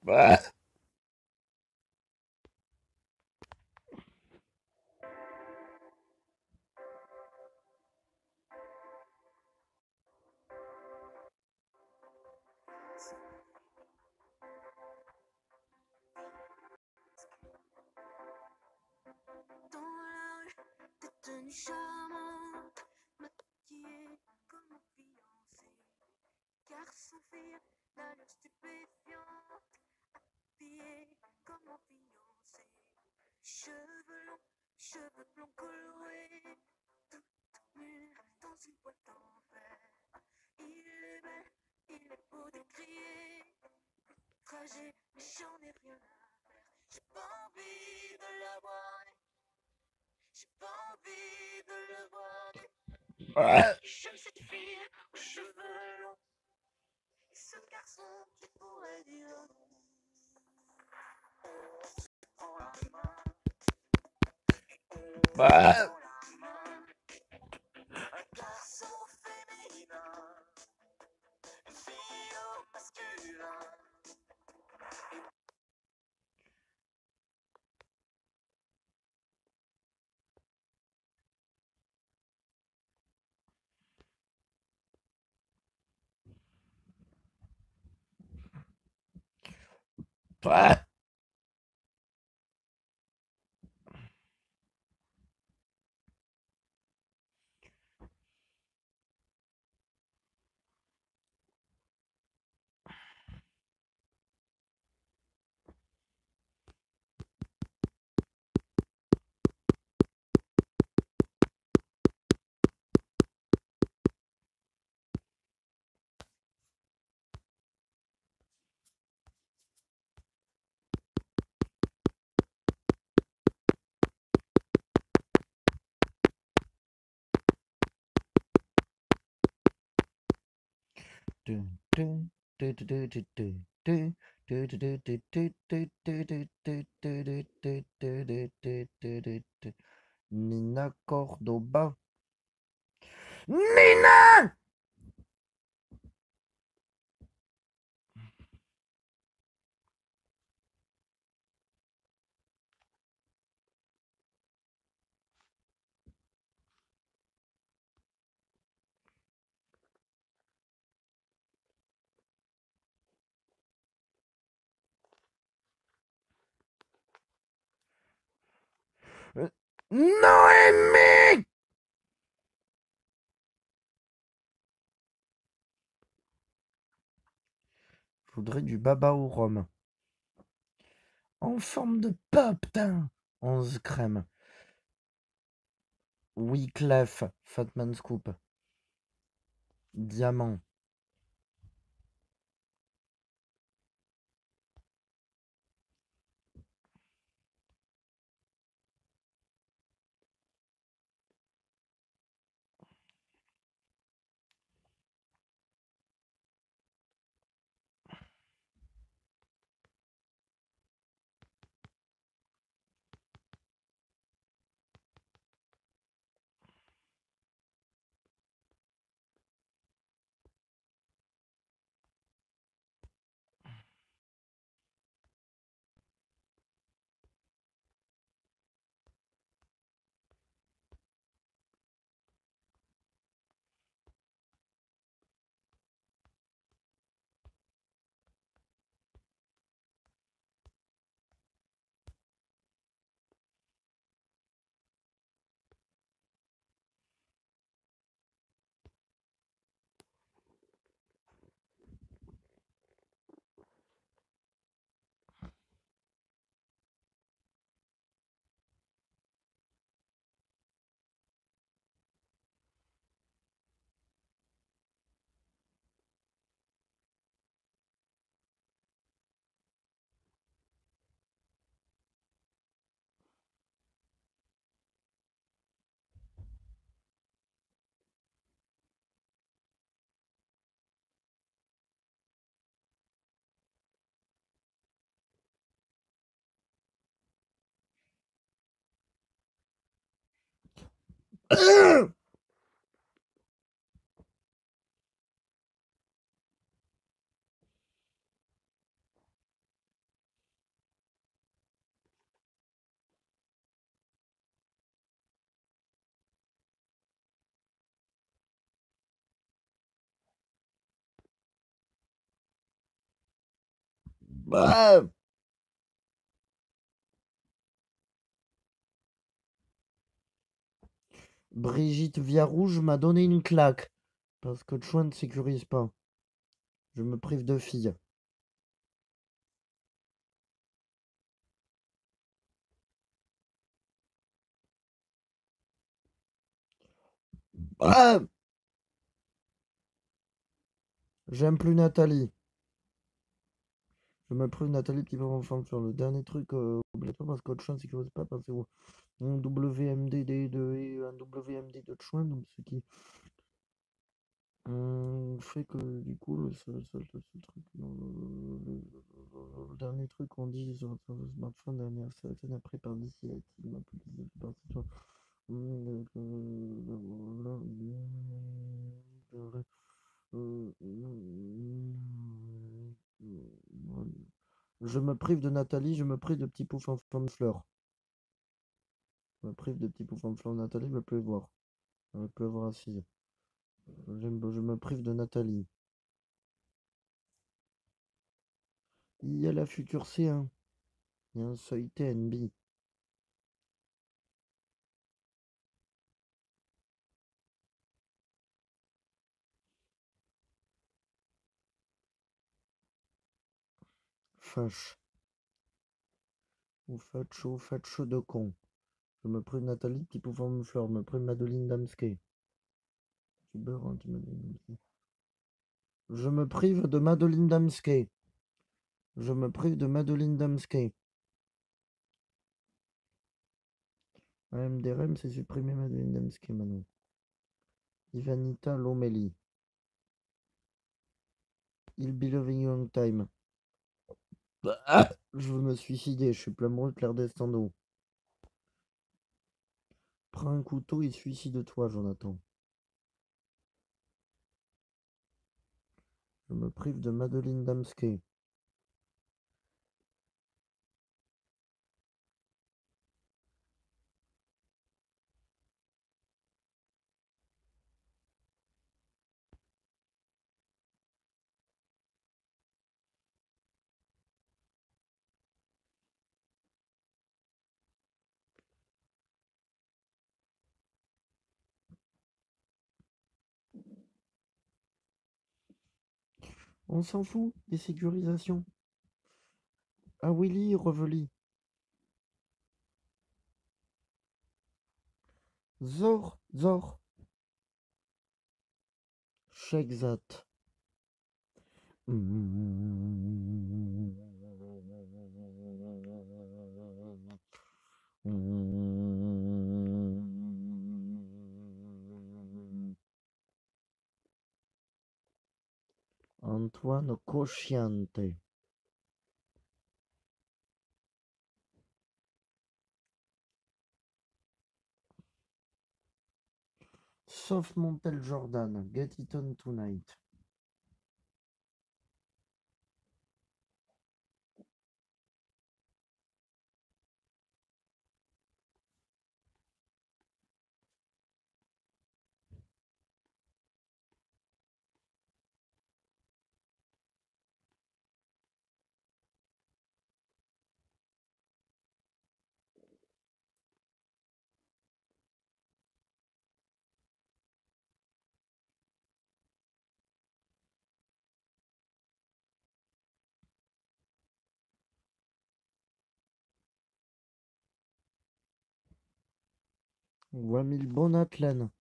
Bah, Dans la rue, t'es tenue charmante, maquillée comme un fiancé. Garçon, fille, d'allure stupéfiante, habillée comme un fiancé. Cheveux longs, cheveux blonds colorés, toute nue dans une boîte en verre. Il est belle, il est beau d'écrier, trajet, mais j'en ai rien à faire. J'ai pas envie de la voir, j'ai pas envie de le voir. bah, J'aime cette fille aux cheveux longs et ce garçon qui pourrait dire non. On prend la main, on bah, prend la main. Un garçon féminin, une fille au masculin. bah. Nina Cordoba. Nina! Noémie! Je voudrais du baba au rhum. En forme de pop-teint. 11 crème. Wyclef. Fatman Scoop. Diamant. Bah, Brigitte Viarouge m'a donné une claque. Parce que Chouin ne sécurise pas. Je me prive de fille. Ah, j'aime plus Nathalie. Je me prive de Nathalie qui va enfin sur le dernier truc obligatoire parce que Chouin ne sécurise pas parce que un WMD et un WMD de Chouin, donc ce qui fait que du coup le truc, le dernier truc qu'on dit sur le smartphone dernière scène après par d'ici il m'a plus dit par sur je me prive de Nathalie, je me prive de petit pouf en femme fleur. Je me prive de petit pouf en fleur Nathalie, je veux plus le voir. Je veux plus le voir assise. Je me prive de Nathalie. Il y a la future C1. Il y a un seuil TNB. Fâche. Ou facho de con. Je me prive de Nathalie, petit pouf en fleur. Je me prive de Madeline Damsky. Tu beurres, hein, tu Madeline Damsky. Je me prive de Madeline Damsky. Je me prive de Madeline Damsky. AMDRM, c'est supprimer Madeline Damsky maintenant. Ivanita Lomeli. Il be loving you long time. Ah, je veux me suicider, je suis plus amoureux de Claire Destando. Prends un couteau et suicide-toi, Jonathan. Je me prive de Madeline Damsky. On s'en fout des sécurisations. Ah Willy, reveli. Zor. Shekzat. Antoine Cosciante. Sauf Montel Jordan. Get it on tonight. Wamil Bonatlen.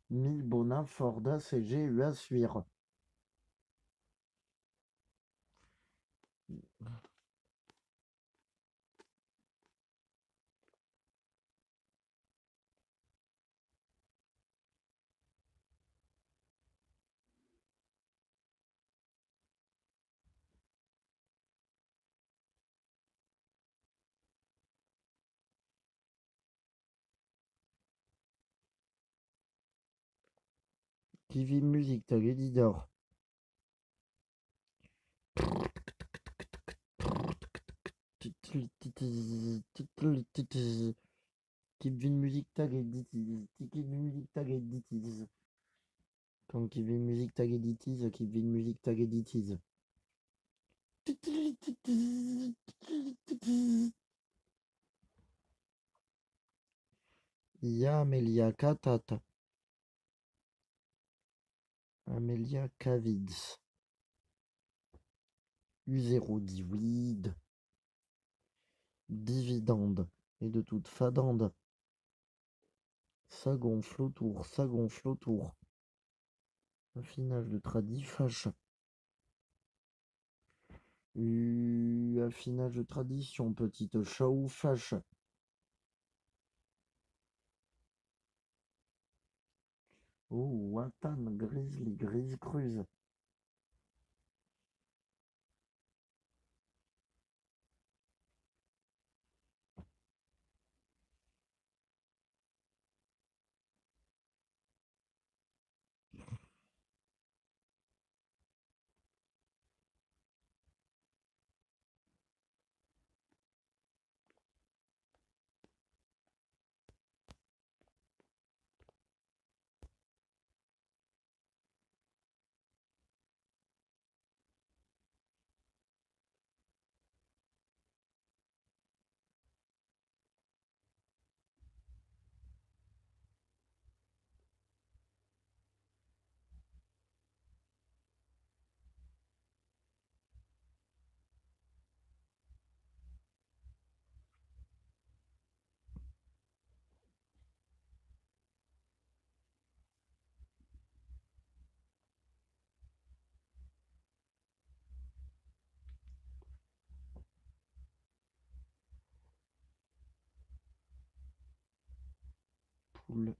Mil Bonin Forda CG Suire. TV Music, t'as l'éditeur. Kevin Music Tag Editis. Kevin Music Tag Editis. Quand Kevin Music Tag Editis, Kevin Music Tag Editis. Ya Amelia Katata. Amelia Cavids. U0 diwide. Dividende. Et de toute fadande. Ça gonfle autour, ça gonfle autour. Affinage de tradi fâche. Affinage de tradition, petite chat ou fâche. Oh, Watan, grizzly, grise cruse. Poule.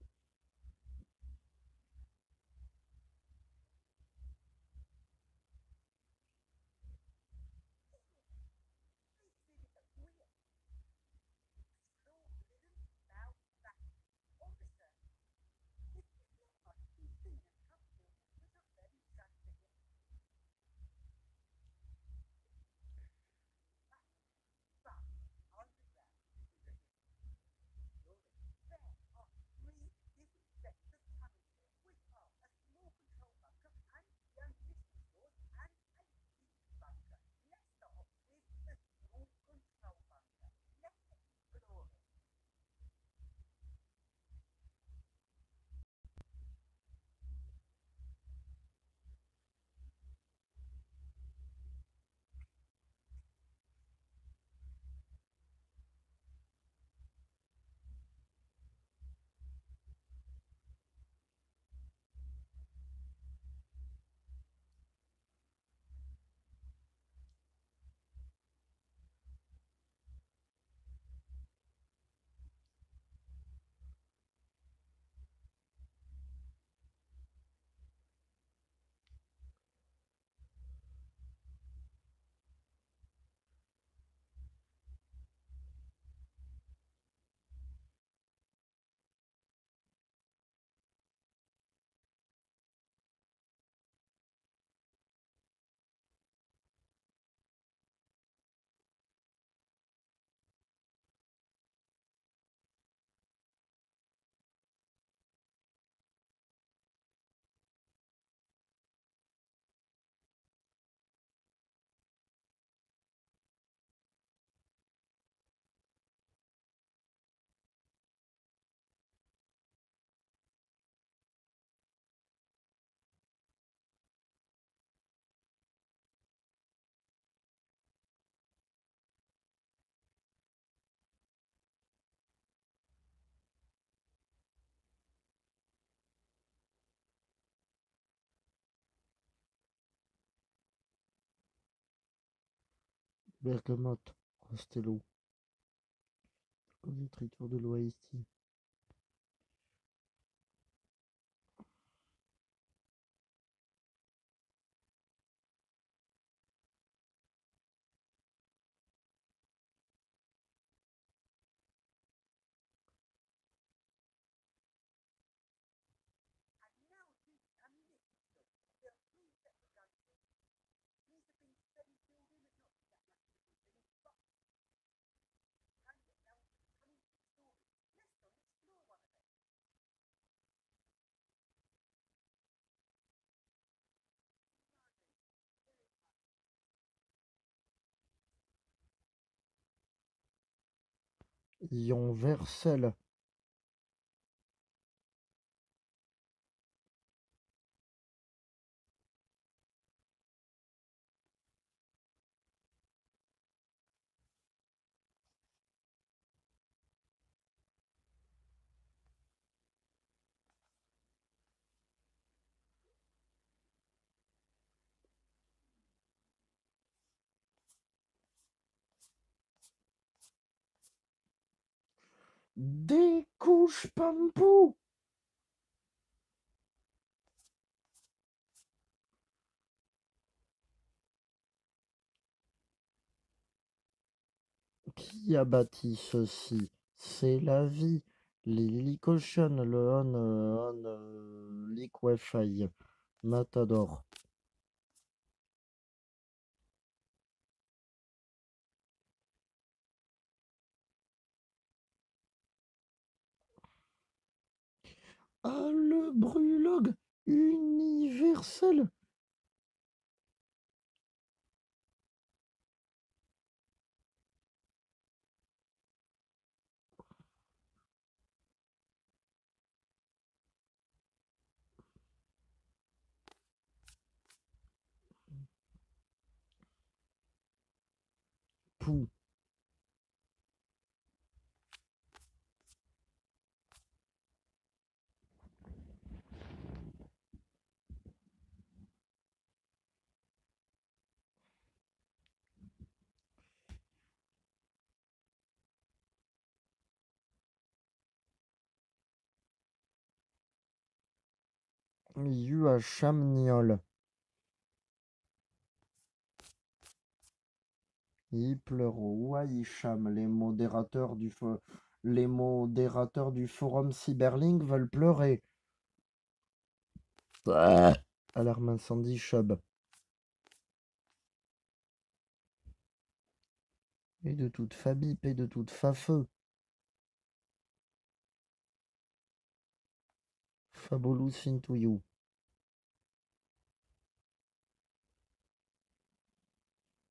Bergamote. Rostello. Confiture de l'Ouest. Ion Vercel. Des couches pampou. Qui a bâti ceci? C'est la vie. Lily Caution, le Liquefy. Matador. Ah, le brûlog universel. Pou. Yu à Chamniol. Il pleure au Waisham. Les modérateurs du forum Cyberlink veulent pleurer. Ah. Alarme incendie Chub. Et de toute Fabip et de toute Fafeu. Fabulous into you.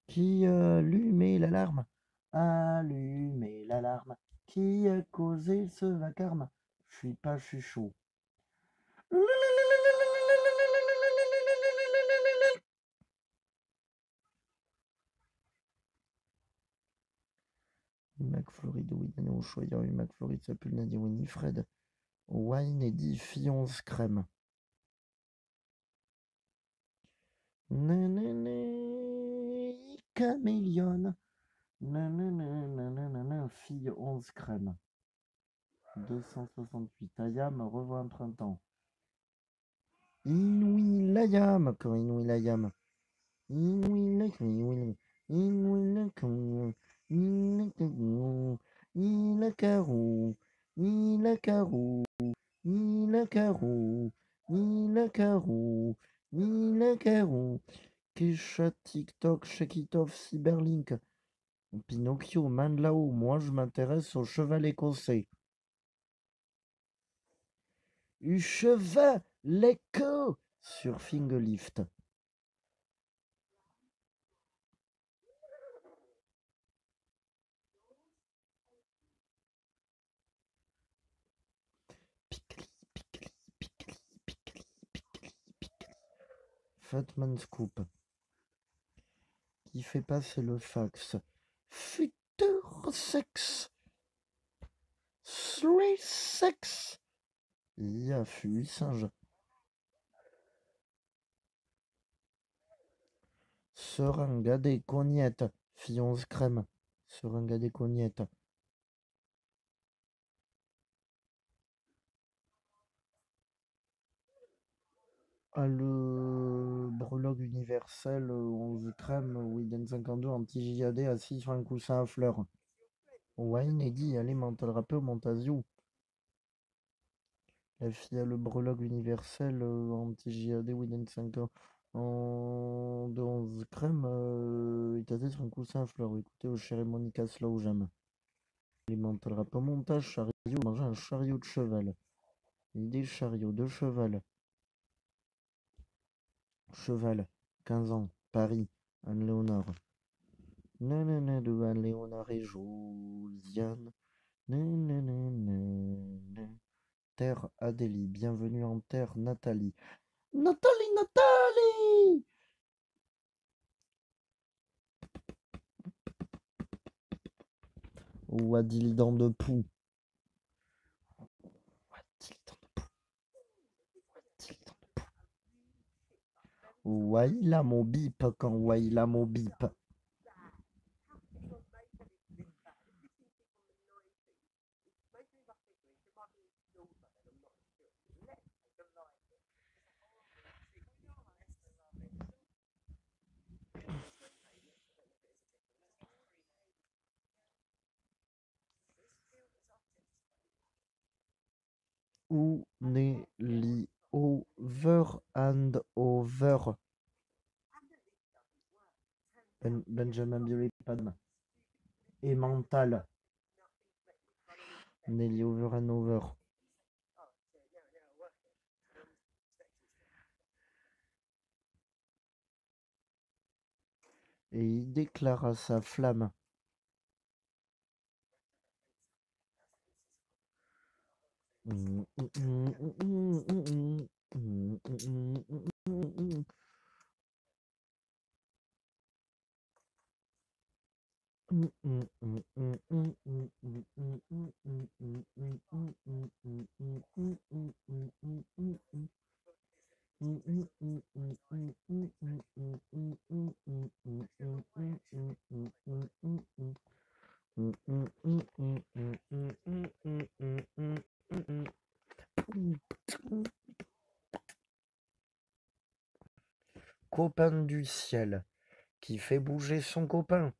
Qui a allumé l'alarme? Allumez l'alarme. Qui a causé ce vacarme? Je suis pas chaud. Mac Floride, Winnie au choyant, Mac Floride, s'appelle Nadia Winifred. Wine et dit Fionce crème. Nanana, camélione. Nanana, fille 11 crème. 268. Ayam revoit un printemps. Inouï Layam, quand Inouï Layam. Inouï Layam. Inouï Layam. Il a carreau. Il a carreau. Il a carreau. Il a carreau. Il a carreau. Kesha, TikTok, Shake It Off, Cyberlink. Pinocchio, Manlao, moi je m'intéresse au cheval écossais. Cheval éco sur Fingerlift. Pickly, pickly, pickly, pickly, pickly, pickly. Fatman Scoop. Qui fait passer le fax. Futur sexe. Three sex. Yafu singe. Seringa des cognettes. Fionce crème. Seringa des cognettes. Ah, le brelogue universel 11 crème Widen 52 anti-JAD assis sur un coussin à fleurs. Ouais, inédit, allez, mental rappeur, Montasio. La fille a le brelogue universel anti-JAD Widen 50 en de 11 crème étasé sur un coussin à fleurs. Écoutez, au chéri Monica Slow, j'aime. Les mental rappeur, montage, chariot, manger un chariot de cheval. Idée chariot de cheval. Cheval, 15 ans, Paris, Anne-Léonard. Nanana de Anne-Léonard et Josiane. Terre Adélie, bienvenue en terre Nathalie. Nathalie, Nathalie! Wadildan de Pou. Waïla mon bip quand Waïla mon bip. Où Nelly over and over. Benjamin Biolay Padma. Et mental. Nelly over and over. Et il déclara sa flamme. Copain du ciel qui fait bouger son copain.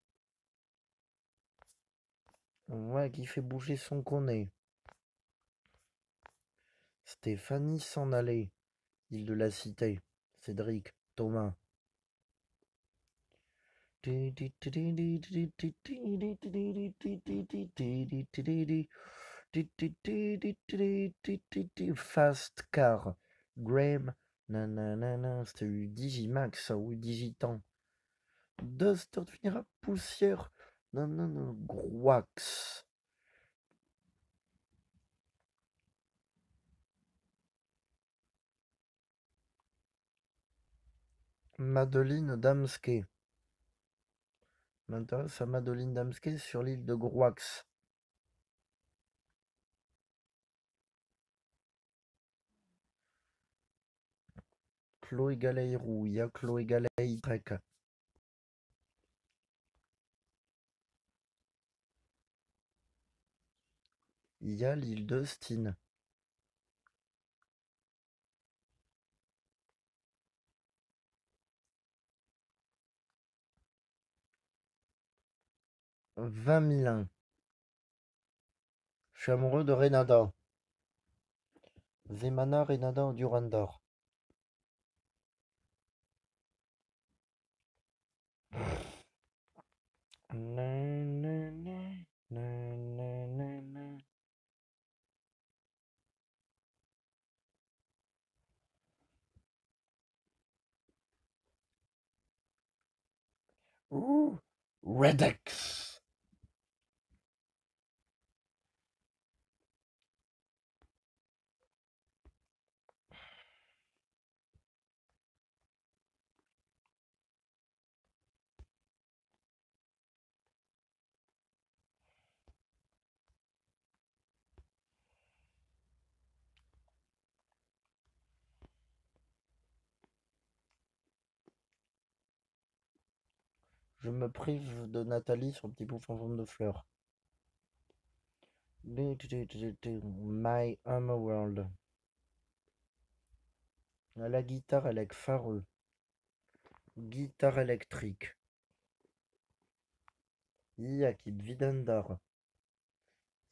Ouais, qui fait bouger son connaît. Stéphanie s'en allait. Île de la Cité. Cédric, Thomas. Fast car. Graham. Nanana. C'était eu Digimax ou Digitan. Duster devenira poussière. Nanana. Groax. Madeline Damsky. M'intéresse à Madeline Damsky sur l'île de Groax. Chloé Galeyrou, il y a Chloé Galey Trek. Il y a l'île de Steen. « 20 000 ans. Je suis amoureux de Renada. Zemana Renada Durandor. Ouh, Redex. Je me prive de Nathalie sur Petit Pouf en forme de fleur. My World. À la guitare avec Fareux. Guitare électrique. Yakib Videndar.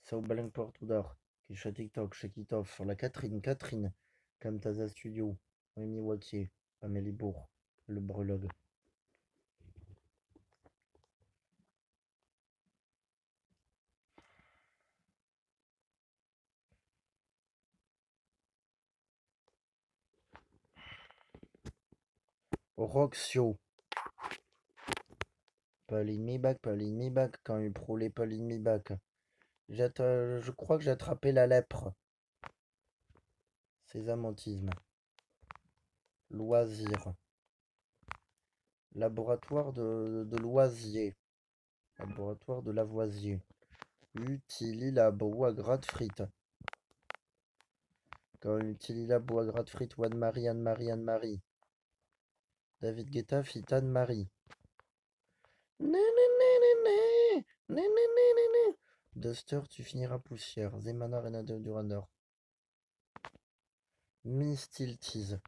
Saubaling Portudor. Qui chez TikTok, chez Kitov. Sur la Catherine. Camtasia Studio. Rémi Wattier. Amélie Bourg. Le Brelogue. Roxio. Pauline Me Back, quand il prolait Pauline Me Back. Je crois que j'ai attrapé la lèpre. Sésamantisme. Loisir. Laboratoire de Loisier. Laboratoire de Lavoisier. Utililabo à gratte frites. Comme Utililabo à gratte frites ou Anne-Marie, Anne-Marie, Anne-Marie. David Guetta fit Anne-Marie. Duster, tu finiras poussière. Zemana, Renata Duranor. Mistiltease.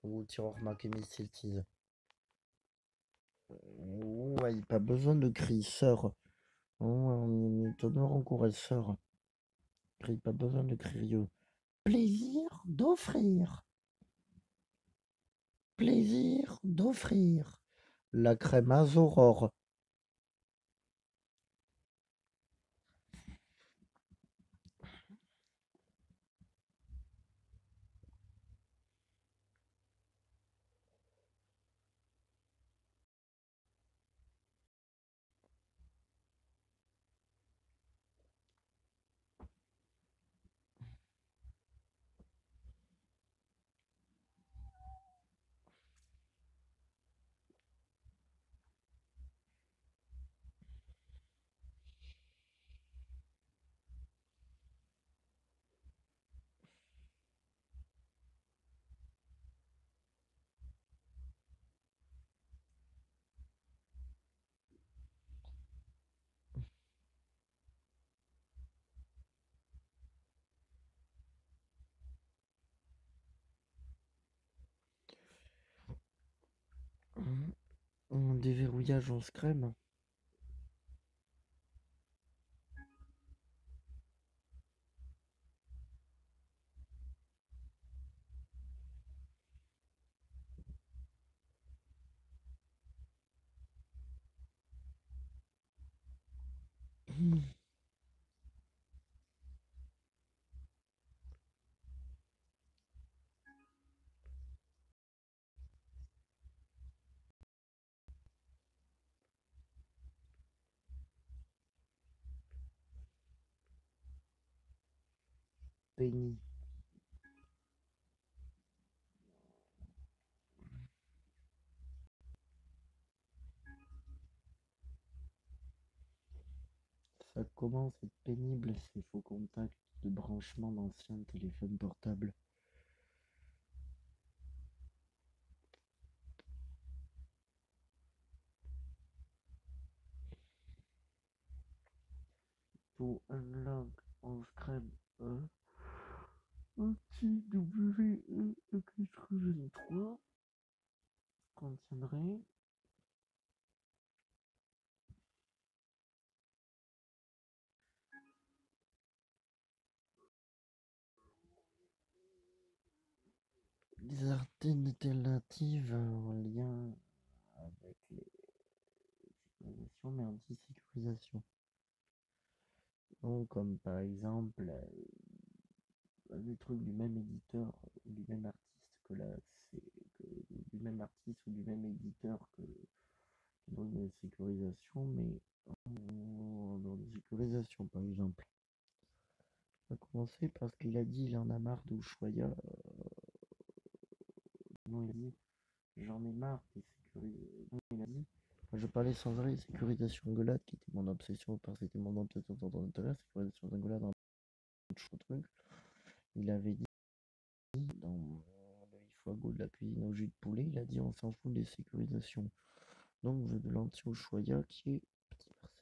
Ou tireur remarqué Mistiltease. Ouais, pas besoin de cri, sœur. Oh, on est honneur en sœur. Crie, pas besoin de crier. Plaisir d'offrir. Plaisir d'offrir. La crème Azorore. Un déverrouillage en scrème. Penny. Ça commence à être pénible ces faux contacts de branchement d'anciens téléphones portables. Pour unlock en scrème un petit WE3 contiendrait des alternatives en lien avec les sécurisations mais anti-sécurisation. Donc, comme par exemple des trucs du même éditeur ou du même artiste que du même artiste ou du même éditeur que dans une sécurisation, mais dans une sécurisation par exemple. On va commencer parce qu'il a dit il en a marre d'Ushuaïa. Non, il a dit j'en ai marre des sécurisations. Non, il a dit je parlais sans arrêt de sécurisation Golad qui était mon obsession, parce que c'était mon obsession dans l'intérieur, sécurisation Golad dans le truc. Il avait dit dans le Ifuago de la cuisine au jus de poulet, il a dit on s'en fout des sécurisations. Donc je veux de l'anti-Ushuaïa qui est petit Marseillais.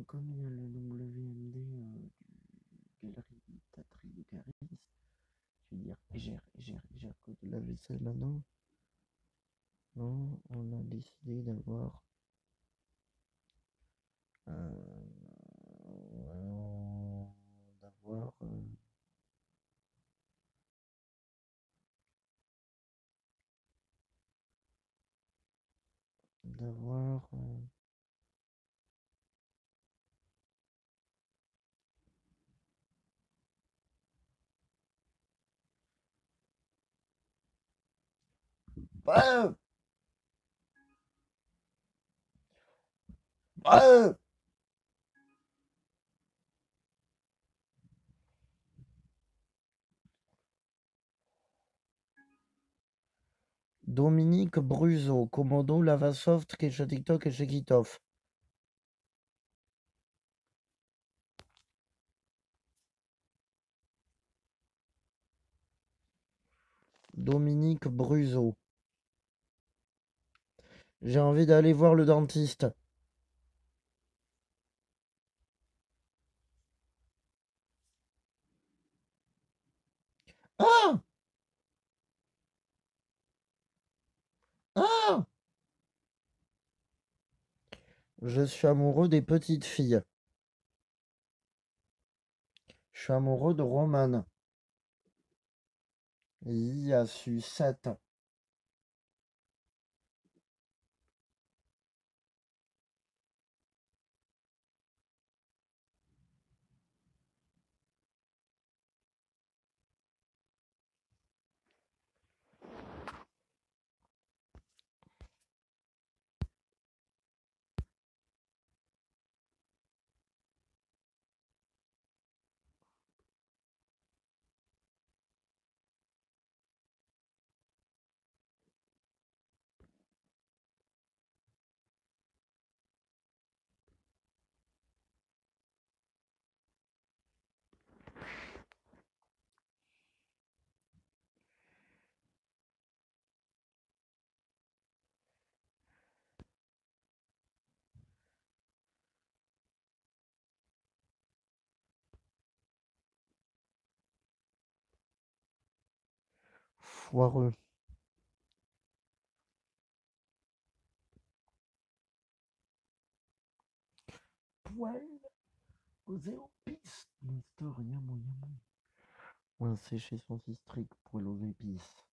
Comme il y a le WMD Galerie Tatry de Caris, je veux dire, gère que de la vaisselle maintenant. Non, on a décidé d'avoir d'avoir d'avoir. Ouais, ouais. Dominique Bruzo, Komodo, Lavasoft, Kesha TikTok et Shekitov. Dominique Bruzo. J'ai envie d'aller voir le dentiste. Ah! Ah! Je suis amoureux des petites filles. Je suis amoureux de Romane. Il a su 7. Foireux. Poil posé aux épices. Mister Yamo Yamo. Un séché son strict, poil aux épices.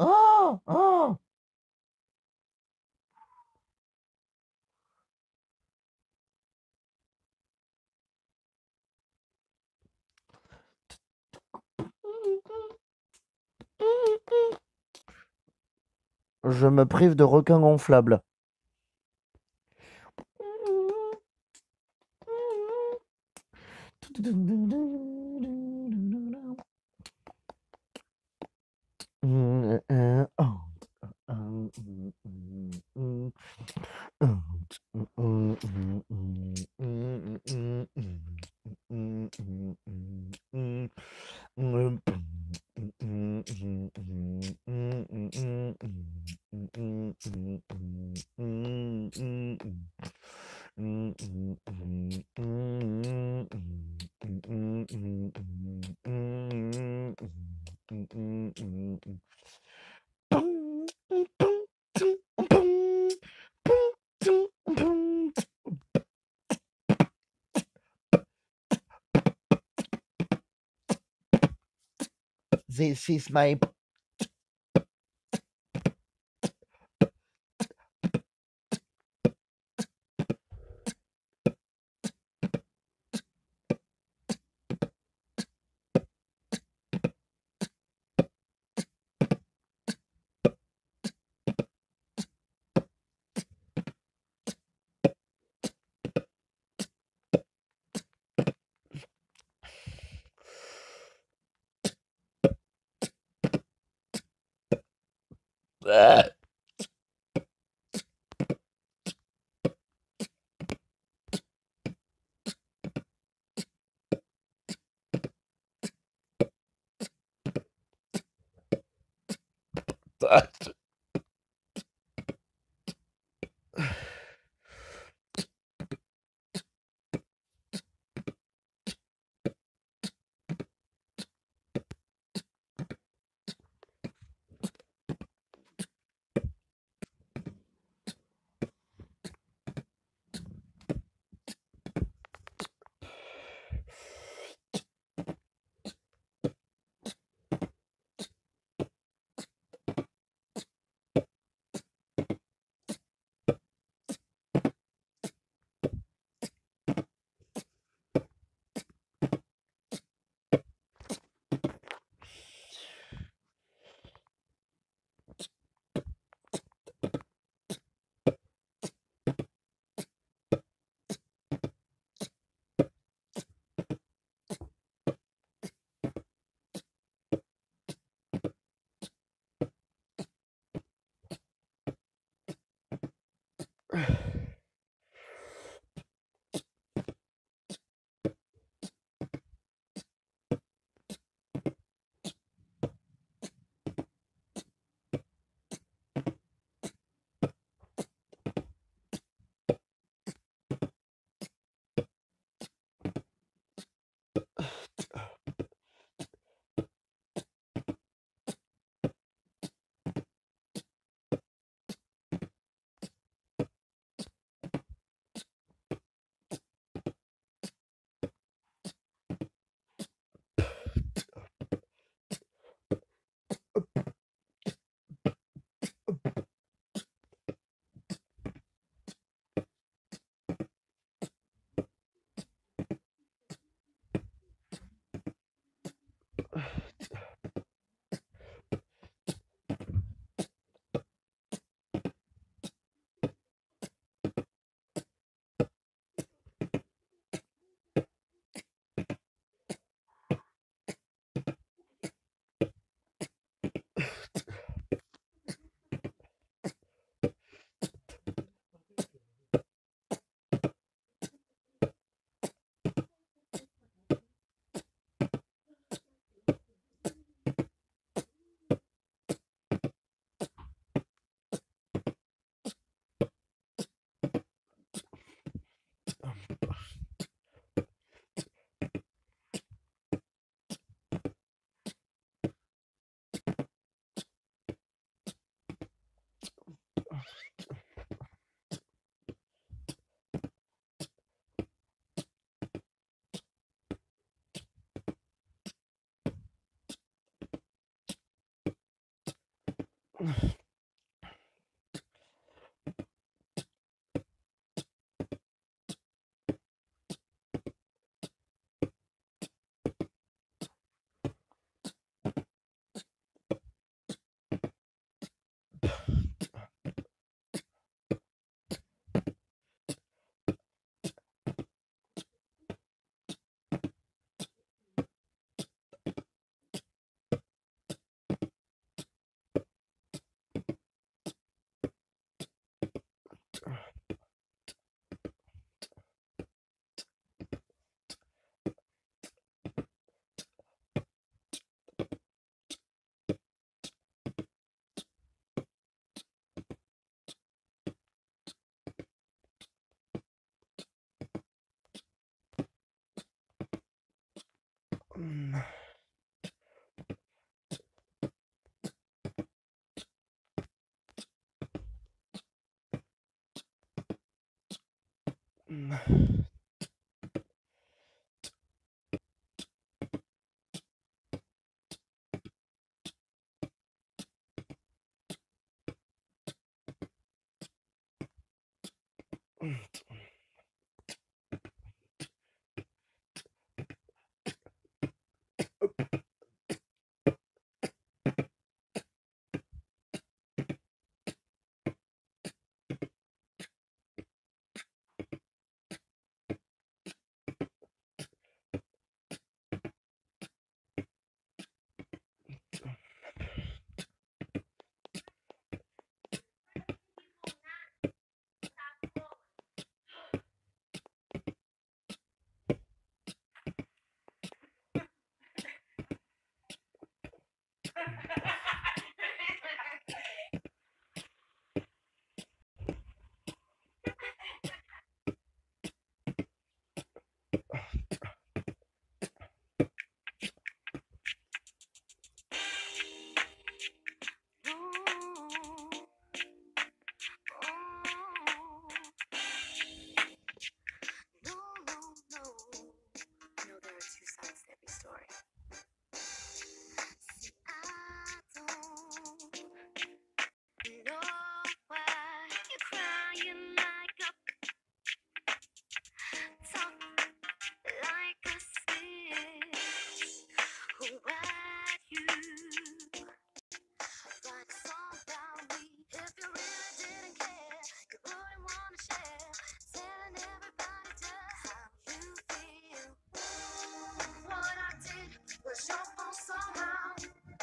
Ah! Ah! Je me prive de requins gonflables. This is my.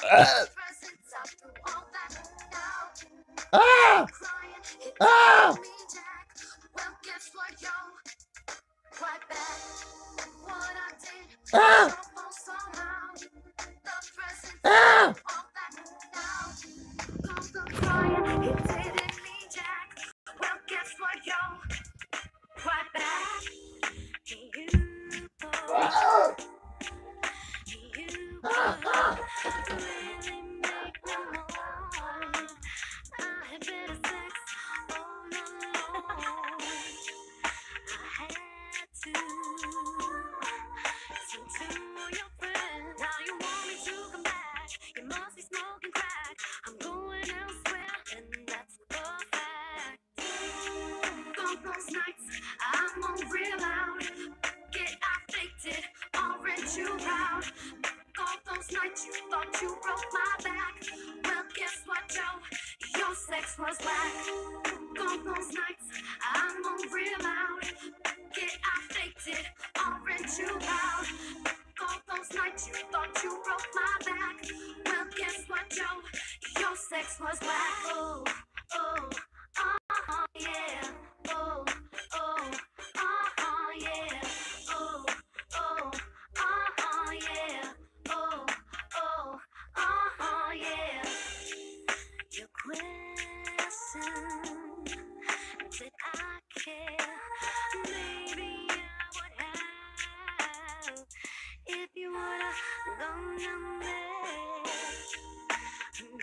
presents out through all that now. Ah! Crying, it Ah! didn't mean jack. Well, guess what, yo? Right back. What I did was Ah! your fault somehow. The presents Ah! out through all that now. Don't go crying, it didn't mean jack. Well, guess what, yo? Right back. You thought you could really make me mourn. I had better sex all alone. I had to listen to your friend. Now you want me to come back. You must be smoking crack. I'm going elsewhere, and that's a fact. On those nights, I'm on real loud. Get I faked it, orange you proud. All those nights you thought you broke my back. Well, guess what, Joe? Your sex was whack. All those nights, I'm on real loud. Get I faked it, orange you proud. All those nights you thought you broke my back. Well, guess what, Joe? Your sex was whack. Oh, oh, yeah. Oh, oh, yeah. Oh, oh, yeah. Oh, oh, yeah. Your question, did I care? Maybe I would have if you would've gone down there.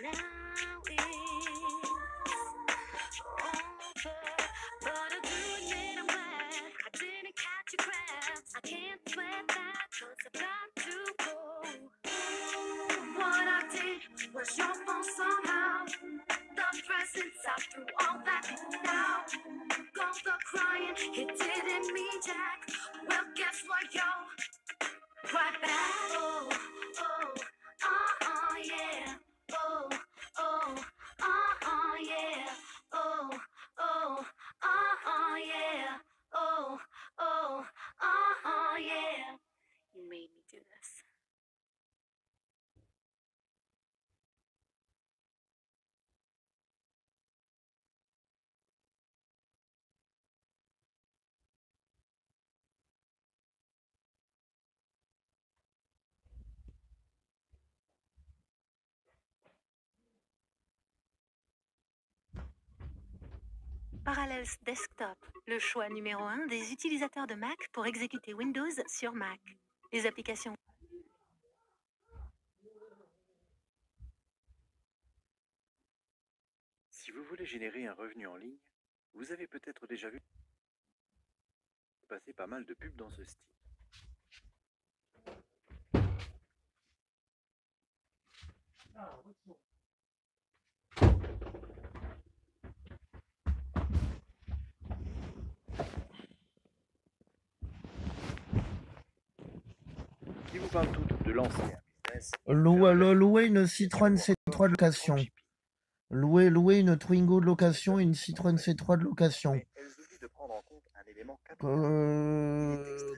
Now it's over, but I do admit I'm glad I didn't catch your crabs. I can't sweat that, 'cause I've got to go. What I did was your fault somehow. The presents out through all that now. All the crying, it didn't mean jack. Well, guess what, yo? Right back. Oh, yeah. Oh, yeah. Oh, yeah. Oh, yeah. You made me do this. Parallels Desktop, le choix numéro 1 des utilisateurs de Mac pour exécuter Windows sur Mac. Les applications. Si vous voulez générer un revenu en ligne, vous avez peut-être déjà vu passer pas mal de pubs dans ce style. Qui vous parle tout de lancer un business. Louer une Citroën C3 de location. Louer une Twingo de location et une Citroën C3 de location.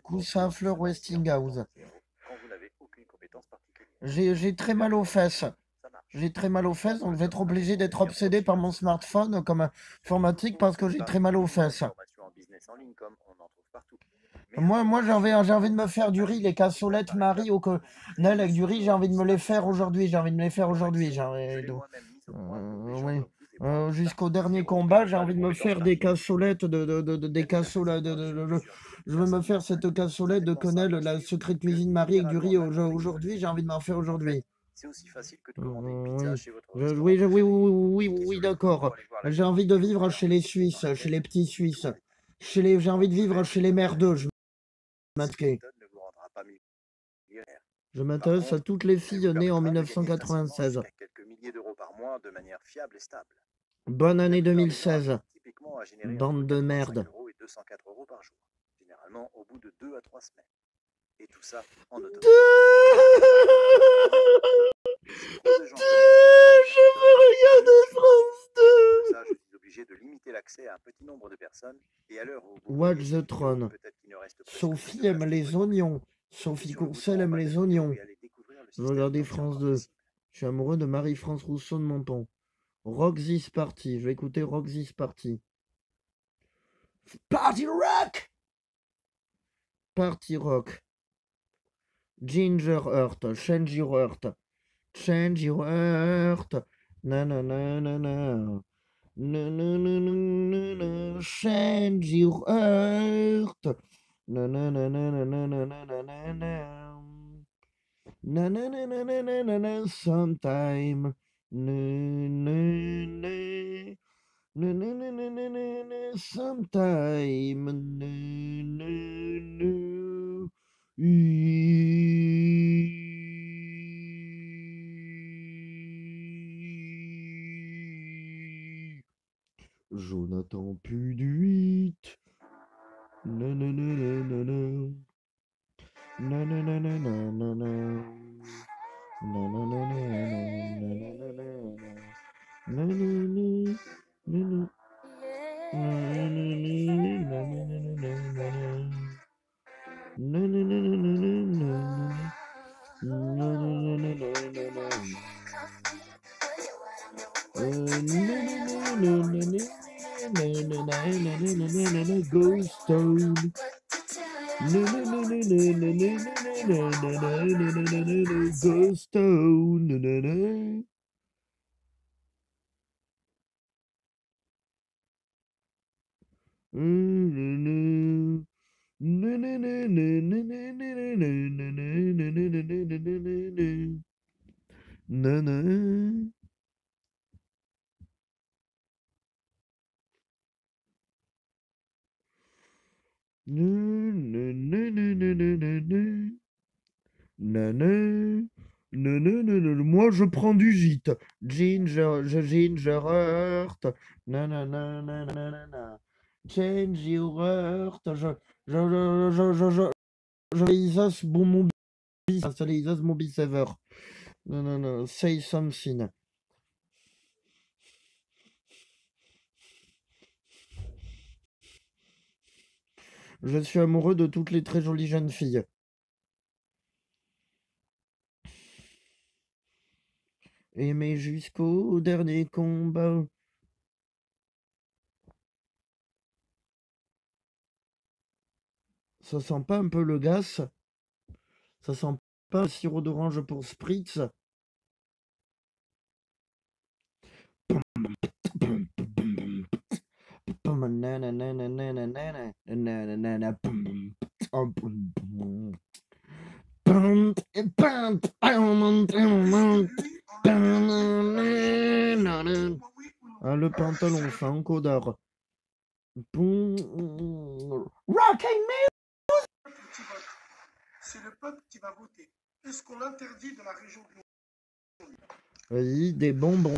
Coussins-Fleur Westinghouse. J'ai très mal aux fesses. J'ai très mal aux fesses, donc je vais être obligé d'être obsédé par mon smartphone comme informatique parce que j'ai très mal aux fesses. Moi j'ai envie de me faire du riz, les cassolettes Marie ou que Nel avec du riz, j'ai envie de me les faire aujourd'hui. Oui. Jusqu'au dernier combat, j'ai envie de me faire des cassolettes des cassolettes je veux me faire cette cassolette de Connell, la secrète cuisine Marie avec du riz aujourd'hui, j'ai envie de m'en faire aujourd'hui. C'est aussi facile que de commander une pizza chez votre Oui, d'accord. J'ai envie de vivre chez les Suisses, chez les petits Suisses. J'ai envie de vivre chez les merdeux. Je m'intéresse à toutes les filles nées en 1996. Bonne année 2016. Bande de merde. Généralement au bout de 2 à 3 semaines. Et tout ça en autonomie. Je veux regarder France 2. Ça, je suis obligé de limiter l'accès à un petit nombre de personnes. Et à l'heure où Watch the Throne. Sophie aime les oignons. Sophie Courcelles aime les oignons. Je veux regarder France 2. Je suis amoureux de Marie-France Rousseau de Menton. Rock This Party. Je vais écouter Rock This Party. Party Rock! Party Rock. Ginger Heart. Change Your Heart. Change Your Heart. Na na na na na. Na na na na na na. Change Your Heart. Na na na na na na na na na na na. Na na na na na na na na. Sometime. Na na na. Na na na na na na na. Sometime. Na na na. Jonathan Puduit. Nananana. Nananana. Nananana. Ghost Town. Ghost Town. Moi, je prends du gîte. Ginger Heart. Nananana. Change your heart. Je Isas, bon mon bis. Installé Isas, mon bis ever. Non. Say something. Je suis amoureux de toutes les très jolies jeunes filles. Aimer jusqu'au dernier combat. Ça sent pas un peu le gaz? Ça sent pas le sirop d'orange pour Spritz? Ah, le pantalon, c'est un codard. Rocking me! C'est le peuple qui va voter. Est-ce qu'on l'interdit de la région de Vas-y, des bonbons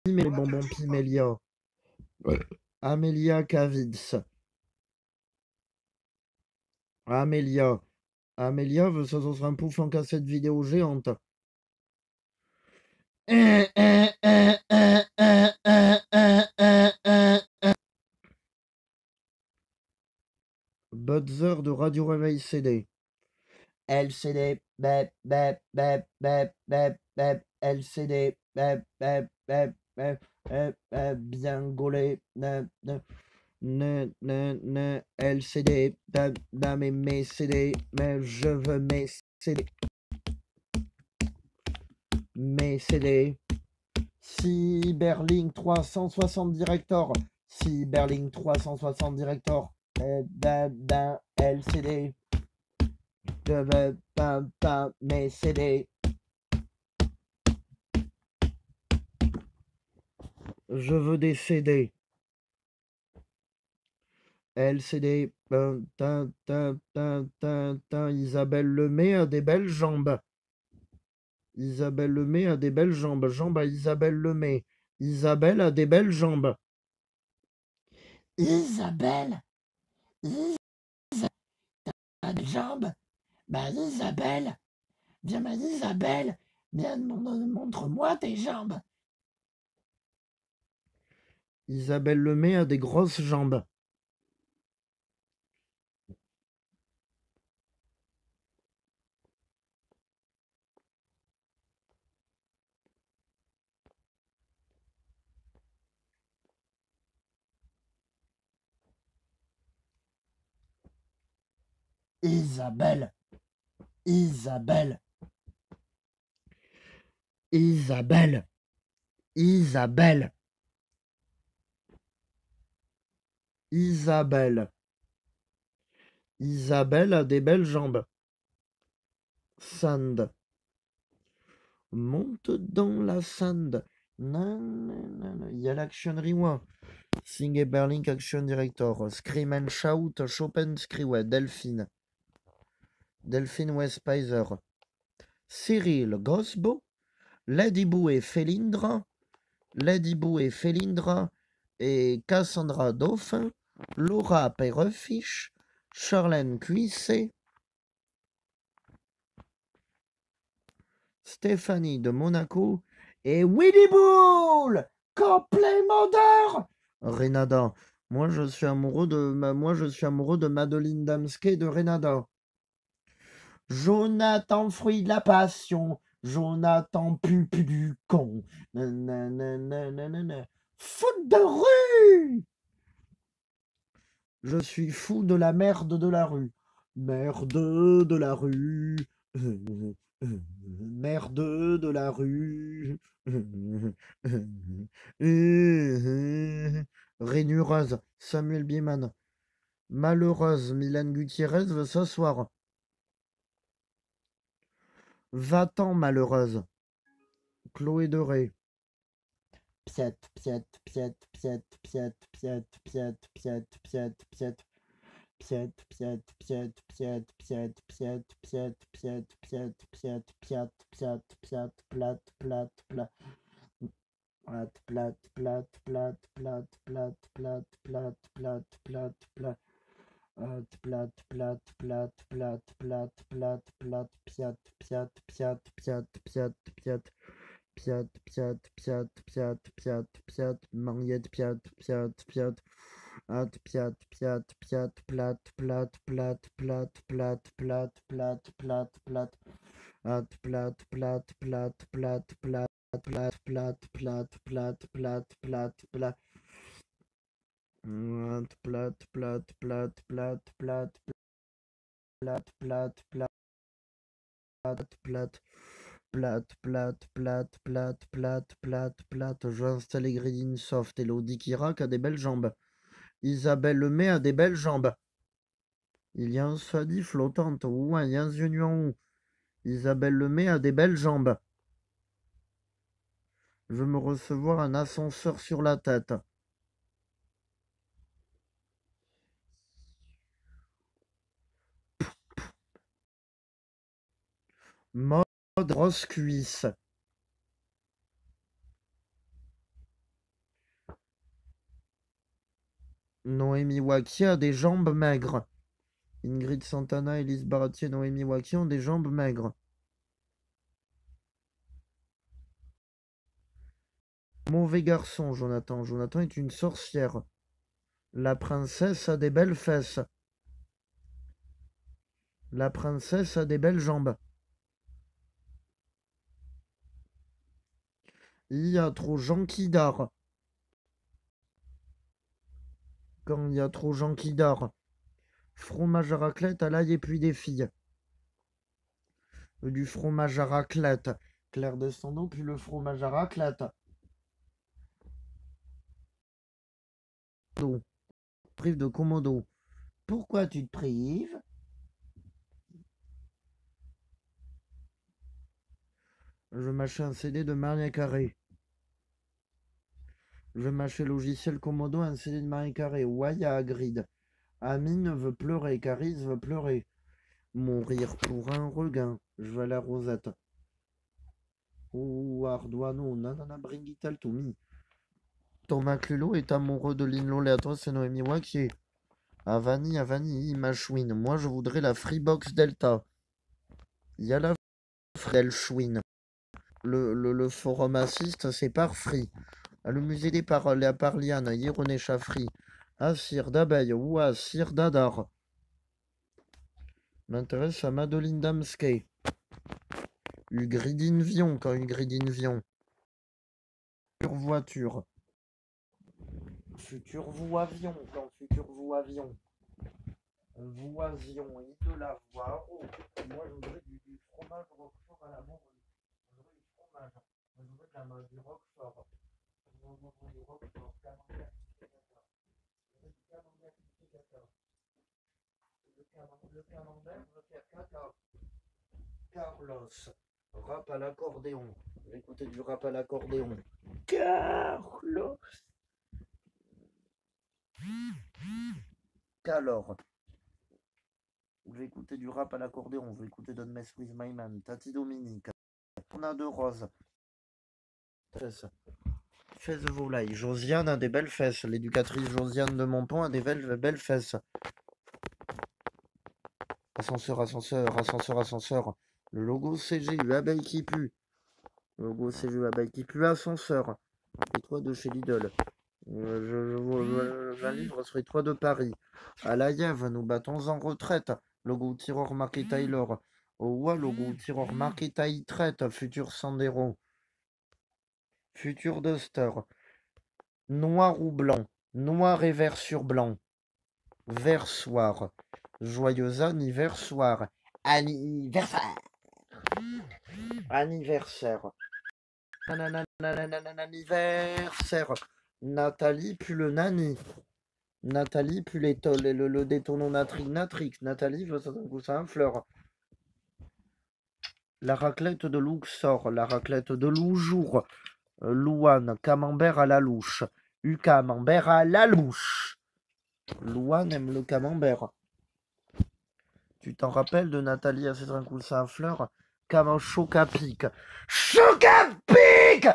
mais les bonbons Pimélia. Amélia Kavitz. Amélia veut ça sera un pouf en cassette vidéo géante. Buzzer de Radio Réveil CD. LCD, bep, bep, bep, bep, bep, bep, LCD, bep, bep, bep, bep, bien gaulé, LCD, mes CD, mais je veux mes CD. Mes CD. Cyberlink 360 Director. Cyberlink 360 Director. LCD. Je veux pas mes CD. Je veux des CD. LCD. Isabelle Lemay a des belles jambes. Isabelle Lemay a des belles jambes. Jambes à Isabelle Lemay. Isabelle a des belles jambes. Isabelle a des jambes. Bah Isabelle. Viens ma Isabelle. Viens montre-moi tes jambes. Isabelle Lemay a des grosses jambes. Isabelle. Isabelle. Isabelle. Isabelle. Isabelle. Isabelle a des belles jambes. Sand. Monte dans la sand. Il y a l'Action Rewind. Sing et Berlink Action Director. Scream and Shout. Chopin Screw. Delphine. Delphine Westpizer. Cyril Gosbo. Lady Boo et Felindra. Lady Boo et Felindra. Et Cassandra Dauphin. Laura Perrefiche. Charlène Cuissé. Stéphanie de Monaco et Willy Bull, complément d'heure. Renada, moi je suis amoureux de Madeline Damsky de Renada. Jonathan, fruit de la passion, Jonathan, pupu du con. Foot de rue. Je suis fou de la merde de la rue. Merde de la rue. Merde de la rue. Rainureuse, Samuel Bieman. Malheureuse, Mylène Gutiérrez veut s'asseoir. Va-t'en, malheureuse. Chloé Doré. Piet, piet, piet, piet, piet, piet, piet, piet, piet, piet. Piet, piet, piet, piet, piet, piet, piet, piet, piet, piet, piet, piet, piet, plat, plat, plat. Plat, plat, plat, plat, plat, plat, plat, plat, plat, plat, plat. Plat, plat, plat, plat, plat, plat, plat, piat, piat, piat, piat, piat, piat. Piat, piat, piat, piat, piat, piat, Mariette, piat, piat, piat. At, piat, piat, piat, plat, plat, plat, plat, plat, plat, plat, plat, plat. At, plat, plat, plat, plat, plat, plat, plat, plat, plat, plat, plat, plat. At, plat, plat, plat, plat, plat, plat, plat, plat, plat. Plat, plat, plat, plat, plat, plat, plat. Je vais installer Gridin Soft. Elodie Kirac a des belles jambes. Isabelle Lemay a des belles jambes. Il y a un Sadi flottante. Ouh, il y a un Zionu en haut. Isabelle Lemay a des belles jambes. Je veux me recevoir un ascenseur sur la tête. Mode grosse cuisse. Noémie Wacky a des jambes maigres. Ingrid Santana, Elise Baratier, Noémie Wacky ont des jambes maigres. Mauvais garçon, Jonathan. Jonathan est une sorcière. La princesse a des belles fesses. La princesse a des belles jambes. Il y a trop gens qui dorment. Quand il y a trop gens qui dorment. Fromage à raclette à l'ail et puis des filles. Du fromage à raclette. Claire Descendant, puis le fromage à raclette. Prive de Komodo. Pourquoi tu te prives? Je mâchais un CD de Maria Carré. Je mâchais logiciel Komodo, un CD de Maria Carré. Waya à Grid. Amine veut pleurer. Caris veut pleurer. Mourir pour un regain. Je veux la Rosette. Oh, Arduano, nanana, bring it all to me. Thomas Clulo est amoureux de Lynn Loléatoire, c'est Noémie Wacky. Avani, Machwin. Moi, je voudrais la Freebox Delta. Il y a la Delchwin. Le forum assiste, c'est par Free. Le musée des paroles, à Parliane, René Chaffry. Assir d'abeille ou Assir d'Adar. M'intéresse à Madeline Damsky. Ugridine Vion, quand Ugridine Vion. Futur voiture. Futur vous avion, quand futur vous avion. Voision et de la voix. Oh, moi, je voudrais du fromage roquefort à la morue. Je voudrais du fromage. Je voudrais du roquefort. Je voudrais du roquefort. Camembert, multiplicateur. Je voudrais du camembert multiplicateur. Le camembert veut faire caca. Carlos. Rap à l'accordéon. Je vais écouter du rap à l'accordéon. Carlos. Calor. Je vais écouter du rap à l'accordéon. Je vais écouter Don't Mess With My Man. Tati Dominique. Tornade Rose. Fesses volaille. Josiane a des belles fesses. L'éducatrice Josiane de Montpont a des belles fesses. Ascenseur, ascenseur, ascenseur, ascenseur. Le logo CGU, abeille qui pue. Le logo CGU, abeille qui pue, ascenseur. Et toi de chez Lidl. Un livre sur les toits de Paris. À la Yève, nous battons en retraite. Logo tireur marqué Taylor. Au Wa, logo tireur marqué Taille traite. Futur Sandero. Futur Duster. Noir ou blanc. Noir et vert sur blanc. Vert soir. Joyeux anniversaire. Anniversaire. Anniversaire. Anniversaire. Nathalie pue le nani. Nathalie pue le détononatrix natrix. Nathalie veut ça un fleur. La raclette de Luxor. La raclette de Loujour. Louane. Camembert à la louche. Camembert à la louche. Louane aime le camembert. Tu t'en rappelles de Nathalie à ses un fleur? Comme un choc à pic. Choc à pic!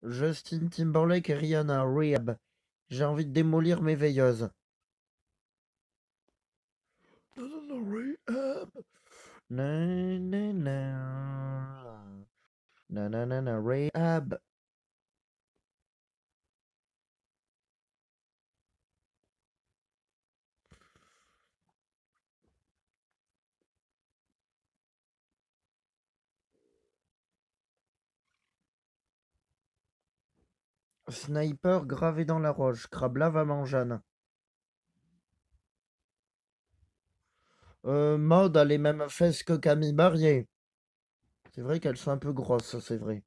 Justin Timberlake et Rihanna, Rehab. J'ai envie de démolir mes veilleuses. Rehab. Na, Rehab. Sniper gravé dans la roche. Crabla va mangeane. Maud a les mêmes fesses que Camille Barrier. C'est vrai qu'elles sont un peu grosses, c'est vrai.